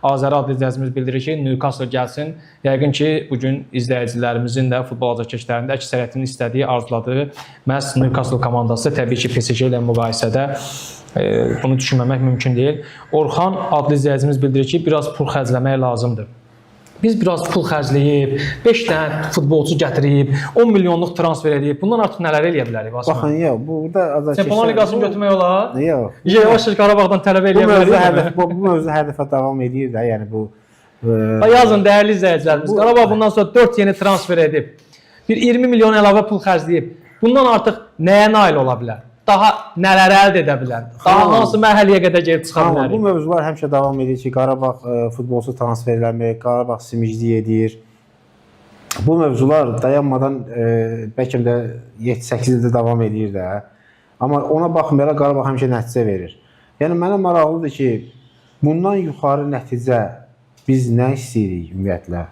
Azəri adlı izləyicimiz bildirir ki, Newcastle gəlsin. Yəqin ki, bugün izləyicilərimizin də futbol azarkeşlərində əksəriyyətinin istədiyi, arzuladığı məhz Newcastle komandası. Təbii ki, PSG ilə müqayisədə bunu düşünməmək mümkün deyil. Orxan adlı izləyicimiz bildirir ki, biraz pul xərcləmək lazımdır. Biz biraz pul xərcləyib, 5 dənə futbolçu gətirib, 10 milyonluq transfer edib, bundan artıq nələr eləyə bilərik? Baxın, yox, burada azarkeşlər... Çempionlar Liqasını götürmək olar? Yox. Yavaş-yavaş Qarabağdan tələb eləyə bilərik. Bu mövzu hər dəfə davam edir də, yəni bu... Yazın, dəyərli izləyicilərimiz, Qarabağ bundan sonra 4 yeni transfer edib, bir 20 milyon əlavə pul xərcləyib, bundan artıq nəyə nail ola bilər? Daha nələr əldə edə bilər? Daha hansı mərhələyə qədər gedib çıxa bilərik? Bu mövzular həmişə davam edir ki, Qarabağ futbolçu transfer eləmir, Qarabağ simiclik edir. Bu mövzular dayanmadan bəlkə də 7-8 ildə davam edir də. Amma ona baxmayaraq Qarabağ həmişə nəticə verir. Yəni mənə maraqlıdır ki, bundan yuxarı nəticə biz nə istəyirik ümumiyyətlə?